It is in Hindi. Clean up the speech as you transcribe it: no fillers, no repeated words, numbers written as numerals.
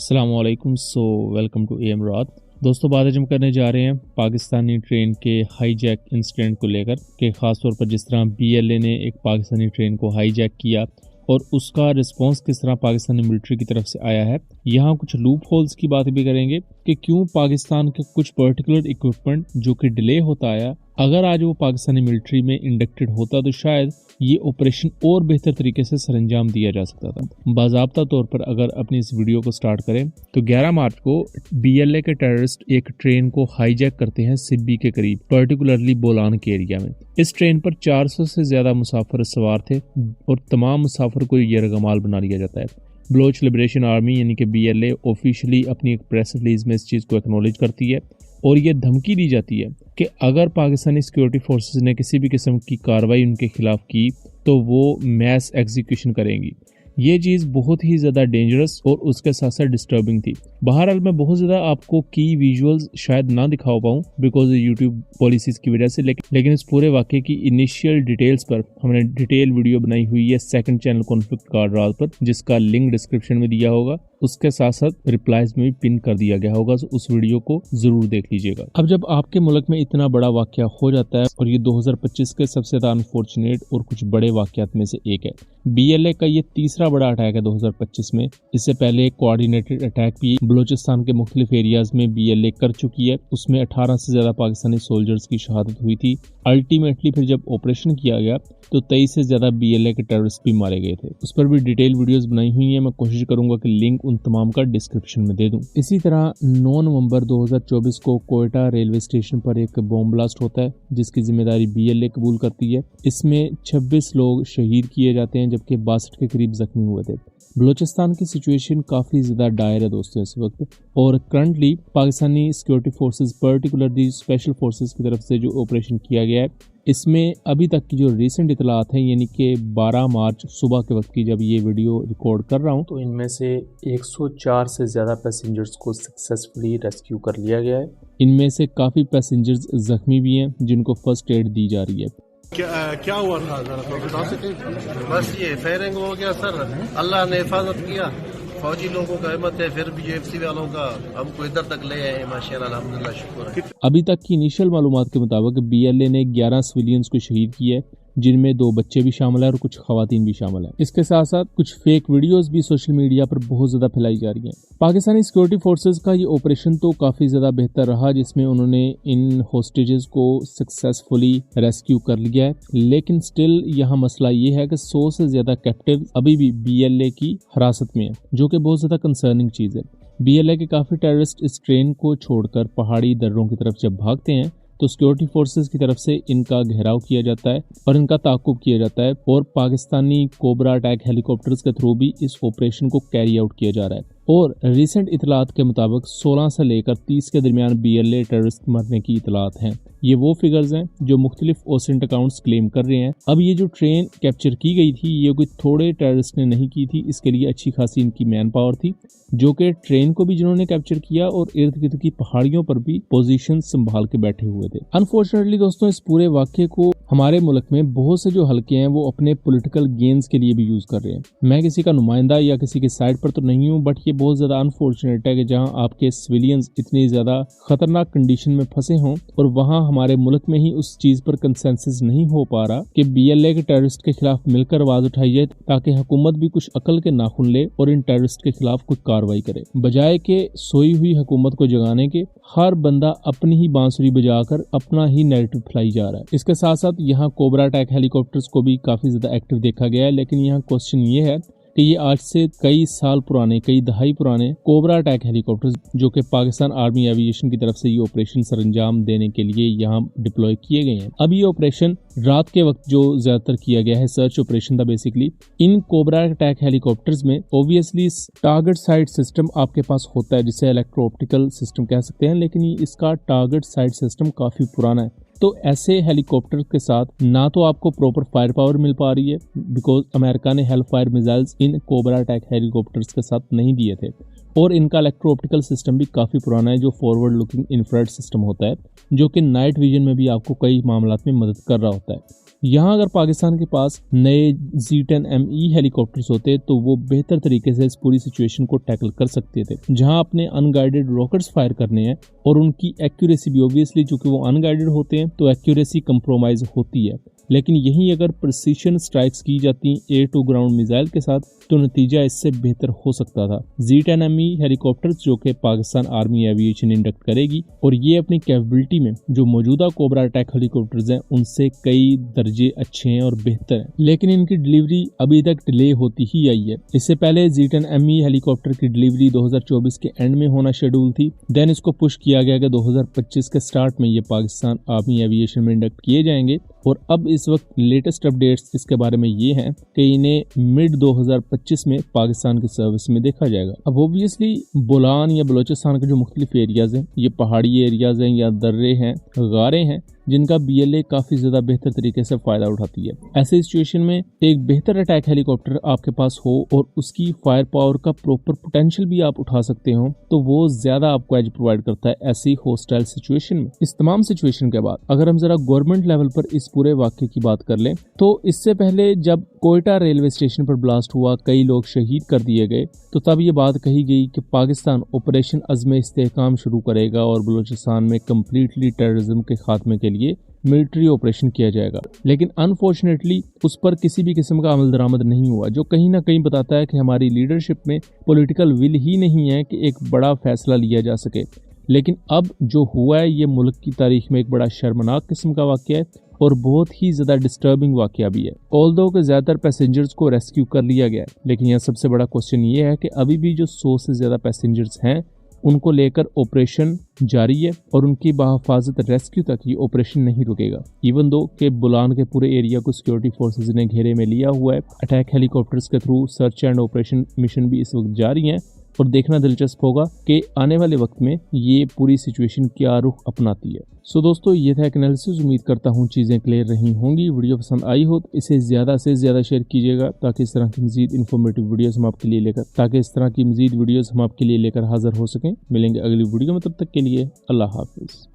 अस्सलाम वालेकुम। वेलकम टू एम रात। दोस्तों, बात आज हम करने जा रहे हैं पाकिस्तानी ट्रेन के हाईजैक इंसिडेंट को लेकर कि ख़ास तौर पर जिस तरह बीएलए ने एक पाकिस्तानी ट्रेन को हाईजैक किया और उसका रिस्पांस किस तरह पाकिस्तानी मिलिट्री की तरफ से आया है। यहाँ कुछ लूप होल्स की बात भी करेंगे कि क्यों पाकिस्तान के कुछ पर्टिकुलर इक्विपमेंट जो कि डिले होता आया, अगर आज वो पाकिस्तानी मिलिट्री में इंडक्टेड होता तो शायद ये ऑपरेशन और बेहतर तरीके से सरंजाम दिया जा सकता था। बाज़ाब्ता तौर पर अगर अपनी इस वीडियो को स्टार्ट करें तो 11 मार्च को बीएलए के टेररिस्ट एक ट्रेन को हाईजैक करते हैं सिब्बी के करीब, पर्टिकुलरली बोलान के एरिया में। इस ट्रेन पर 400 से ज्यादा मुसाफिर सवार थे और तमाम मुसाफिर को यरगमाल बना लिया जाता है। बलोच लिबरेशन आर्मी यानी कि बीएलए ऑफिशियली अपनी एक प्रेस रिलीज में इस चीज़ को एक्नॉलेज करती है और ये धमकी दी जाती है कि अगर पाकिस्तानी सिक्योरिटी फोर्सेस ने किसी भी किस्म की कार्रवाई उनके खिलाफ की तो वो मैस एग्जीक्यूशन करेंगी। ये चीज़ बहुत ही ज़्यादा डेंजरस और उसके साथ साथ डिस्टर्बिंग थी। बहरहाल मैं बहुत ज़्यादा आपको की विजुअल्स शायद ना दिखा पाऊँ बिकॉज यूट्यूब पॉलिसीज़ की वजह से, लेकिन इस पूरे वाक़े की इनिशियल डिटेल्स पर हमने डिटेल वीडियो बनाई हुई है सेकंड चैनल कॉन्फ्लिक्ट कार्ड रात पर, जिसका लिंक डिस्क्रिप्शन में दिया होगा। उसके साथ साथ रिप्लाईज में भी पिन कर दिया गया होगा, तो उस वीडियो को जरूर देख लीजिएगा। अब जब आपके मुल्क में इतना बड़ा वाकया हो जाता है और ये 2025 के सबसे ज्यादा अनफॉर्चुनेट और कुछ बड़े वाकयात में से एक है। बीएलए का ये तीसरा बड़ा अटैक है 2025 में। इससे पहले एक कोऑर्डिनेटेड अटैक भी बलूचिस्तान के मुख्तलिफ एरियाज में बीएलए कर चुकी है। उसमें 18 से ज्यादा पाकिस्तानी सोल्जर्स की शहादत हुई थी। अल्टीमेटली फिर जब ऑपरेशन किया गया तो 23 से ज्यादा बीएलए के टेररिस्ट भी मारे गए थे। उस पर भी डिटेल वीडियोस बनाई हुई हैं। मैं कोशिश करूंगा कि लिंक उन तमाम का डिस्क्रिप्शन में दे दूं। इसी तरह 9 नवंबर 2024 को कोयटा रेलवे स्टेशन पर एक बॉम्ब ब्लास्ट होता है जिसकी जिम्मेदारी बीएलए कबूल करती है। इसमें 26 लोग शहीद किए जाते हैं जबकि 62 के करीब जख्मी हुए थे। बलूचिस्तान की सिचुएशन काफ़ी ज़्यादा डायर है दोस्तों इस वक्त, और currently Pakistani security forces particularly special forces की तरफ से जो ऑपरेशन किया गया है, इसमें अभी तक की जो रिसेंट इतलात हैं यानी कि 12 मार्च सुबह के वक्त की जब ये वीडियो रिकॉर्ड कर रहा हूँ, तो इनमें से 104 से ज़्यादा पैसेंजर्स को सक्सेसफुली रेस्क्यू कर लिया गया है। इनमें से काफ़ी पैसेंजर्स जख्मी भी हैं जिनको फर्स्ट एड दी जा रही है। क्या हुआ था बता सकते? बस ये फायरिंग हो गया सर, अल्लाह ने हिफाजत किया। फौजी लोगों का हिम्मत है, फिर भी यूएफसी वालों का हमको इधर तक ले आए, माशाल्लाह अल्हम्दुलिल्लाह शुक्र है। अभी तक की इनिशियल मालूमात के मुताबिक बीएलए ने 11 सिविलियंस को शहीद किया है जिनमें 2 बच्चे भी शामिल है और कुछ खवातीन भी शामिल है। इसके साथ साथ कुछ फेक वीडियोस भी सोशल मीडिया पर बहुत ज्यादा फैलाई जा रही हैं। पाकिस्तानी सिक्योरिटी फोर्सेस का ये ऑपरेशन तो काफी ज्यादा बेहतर रहा जिसमें उन्होंने इन होस्टेजेस को सक्सेसफुली रेस्क्यू कर लिया है, लेकिन स्टिल यहाँ मसला ये है कि 100 से ज्यादा कैप्टिव अभी भी बीएलए की हिरासत में है, जो कि बहुत ज्यादा कंसर्निंग चीज है। बीएलए के काफी टेररिस्ट इस ट्रेन को छोड़कर पहाड़ी दर्रों की तरफ जब भागते हैं तो सिक्योरिटी फोर्सेस की तरफ से इनका घेराव किया जाता है और इनका ताकुब किया जाता है, और पाकिस्तानी कोबरा अटैक हेलीकॉप्टर्स के थ्रू भी इस ऑपरेशन को कैरी आउट किया जा रहा है। और रिसेंट इतलात के मुताबिक 16 से लेकर 30 के दरमियान बीएलए टेररिस्ट मरने की इतलात हैं। ये वो फिगर्स हैं जो मुख्तलिफ ओसेंट अकाउंट्स क्लेम कर रहे हैं। अब ये जो ट्रेन कैप्चर की गई थी ये कोई थोड़े टेररिस्ट ने नहीं की थी, इसके लिए अच्छी खासी इनकी मैन पावर थी, जो कि ट्रेन को भी जिन्होंने कैप्चर किया और इर्द गिर्द की पहाड़ियों पर भी पोजीशन संभाल के बैठे हुए थे। अनफॉर्चुनेटली दोस्तों, इस पूरे वाक्य को हमारे मुल्क में बहुत से जो हल्के हैं वो अपने पॉलिटिकल गेन्स के लिए भी यूज कर रहे हैं। मैं किसी का नुमाइंदा या किसी के साइड पर तो नहीं हूँ, बट ये बहुत ज्यादा अनफॉर्चुनेट है कि जहाँ आपके सिविलियंस इतनी ज्यादा खतरनाक कंडीशन में फंसे हों और वहाँ हमारे मुल्क में ही उस चीज पर कंसेंसस नहीं हो पा रहा कि बीएलए के टेररिस्ट के खिलाफ मिलकर आवाज उठाई जाए ताकि हुकूमत भी कुछ अकल के नाखुन ले और इन टेररिस्ट के खिलाफ कोई कार्रवाई करे, बजाय के सोई हुई हुकूमत को जगाने के हर बंदा अपनी ही बांसुरी बजाकर अपना ही नैरेटिव फैलाई जा रहा है। इसके साथ साथ यहाँ कोबरा अटैक हेलीकॉप्टर्स को भी काफी ज्यादा एक्टिव देखा गया है, लेकिन यहाँ क्वेश्चन ये है कि ये आज से कई साल पुराने, कई दहाई पुराने कोबरा अटैक हेलीकॉप्टर्स जो कि पाकिस्तान आर्मी एविएशन की तरफ से ये ऑपरेशन सरंजाम देने के लिए यहाँ डिप्लॉय किए गए हैं। अब ये ऑपरेशन रात के वक्त जो ज्यादातर किया गया है, सर्च ऑपरेशन था बेसिकली। इन कोबरा अटैक हेलीकॉप्टर्स में ऑब्वियसली टारगेट साइट सिस्टम आपके पास होता है जिसे इलेक्ट्रो ऑप्टिकल सिस्टम कह सकते हैं, लेकिन इसका टारगेट साइट सिस्टम काफी पुराना है। तो ऐसे हेलीकॉप्टर के साथ ना तो आपको प्रॉपर फायर पावर मिल पा रही है बिकॉज अमेरिका ने हेल फायर मिसाइल्स इन कोबरा अटैक हेलीकॉप्टर्स के साथ नहीं दिए थे, और इनका इलेक्ट्रो ऑप्टिकल सिस्टम भी काफ़ी पुराना है जो फॉरवर्ड लुकिंग इंफ्रारेड सिस्टम होता है, जो कि नाइट विजन में भी आपको कई मामलों में मदद कर रहा होता है। यहाँ अगर पाकिस्तान के पास नए Z-10ME हेलीकॉप्टर्स होते तो वो बेहतर तरीके से इस पूरी सिचुएशन को टैकल कर सकते थे। जहाँ अपने अनगाइडेड रॉकेट्स फायर करने हैं और उनकी एक्यूरेसी भी ऑब्वियसली चूंकि वो अनगाइडेड होते हैं तो एक्यूरेसी कंप्रोमाइज होती है, लेकिन यहीं अगर प्रिसीशन स्ट्राइक्स की जाती एयर टू ग्राउंड मिसाइल के साथ तो नतीजा इससे बेहतर हो सकता था। Z-10ME हेलीकॉप्टर्स जो कि पाकिस्तान आर्मी एविएशन इंडक्ट करेगी और ये अपनी कैपेबिलिटी में जो मौजूदा कोबरा अटैक हेलीकॉप्टर्स हैं उनसे कई दर्जे अच्छे हैं और बेहतर हैं, लेकिन इनकी डिलीवरी अभी तक डिले होती ही आई है। इससे पहले Z-10ME हेलीकॉप्टर की डिलीवरी 2024 के एंड में होना शेड्यूल थी, देन इसको पुश किया गया कि 2025 के स्टार्ट में ये पाकिस्तान आर्मी एविएशन में इंडक्ट किए जाएंगे और अब इस वक्त लेटेस्ट अपडेट्स इसके बारे में ये हैं कि इन्हें मिड 2025 में पाकिस्तान की सर्विस में देखा जाएगा। अब ऑब्वियसली बोलान या बलोचिस्तान के जो मुख्तलिफ एरियाज हैं, ये पहाड़ी एरियाज हैं या दर्रे हैं, गारें हैं, जिनका BLA काफी ज्यादा बेहतर तरीके से फायदा उठाती है। ऐसे सिचुएशन में एक बेहतर अटैक हेलीकॉप्टर आपके पास हो और उसकी फायर पावर का प्रॉपर पोटेंशियल भी आप उठा सकते हो तो वो ज्यादा आपको एज प्रोवाइड करता है ऐसी हॉस्टाइल सिचुएशन में। इस तमाम सिचुएशन के बाद अगर हम जरा गवर्नमेंट लेवल पर इस पूरे वाक्य की बात कर लें तो इससे पहले जब कोयटा रेलवे स्टेशन पर ब्लास्ट हुआ, कई लोग शहीद कर दिए गए, तो तब ये बात कही गई कि पाकिस्तान ऑपरेशन अज़्म इस्तेहकाम शुरू करेगा और बलूचिस्तान में कम्प्लीटली टेररिज्म के खात्मे के लिए मिलिट्री ऑपरेशन किया जाएगा। लेकिन अनफॉर्चुनेटली उस पर किसी भी किस्म का अमल दरामद नहीं हुआ, जो कहीं ना कहीं बताता है कि हमारी लीडरशिप में पॉलिटिकल विल ही नहीं है कि एक बड़ा फैसला लिया जा सके। लेकिन अब जो हुआ है ये मुल्क की तारीख में एक बड़ा शर्मनाक किस्म का वाक़या है और बहुत ही ज़्यादा डिस्टर्बिंग वाक़या भी है। ऑल्दो के ज़्यादातर पैसेंजर्स को रेस्क्यू कर लिया गया है, लेकिन यह सबसे बड़ा क्वेश्चन ये है कि अभी भी जो 100 से ज़्यादा पैसेंजर्स हैं उनको लेकर ऑपरेशन जारी है और उनकी बहिफाजत रेस्क्यू तक ये ऑपरेशन नहीं रुकेगा। इवन दो कि बुलान के पूरे एरिया को सिक्योरिटी फोर्सेज ने घेरे में लिया हुआ है। अटैक हेलीकॉप्टर्स के through search and operation mission भी इस वक्त जारी हैं और देखना दिलचस्प होगा कि आने वाले वक्त में ये पूरी सिचुएशन क्या रुख अपनाती है। सो दोस्तों, ये था एक एनालिसिस। उम्मीद करता हूँ चीज़ें क्लियर रही होंगी। वीडियो पसंद आई हो तो इसे ज़्यादा से ज़्यादा शेयर कीजिएगा ताकि इस तरह की मज़ीद इन्फॉर्मेटिव वीडियोस हम आपके लिए लेकर हाजिर हो सकें। मिलेंगे अगली वीडियो में, तब तक के लिए अल्लाह हाफिज़।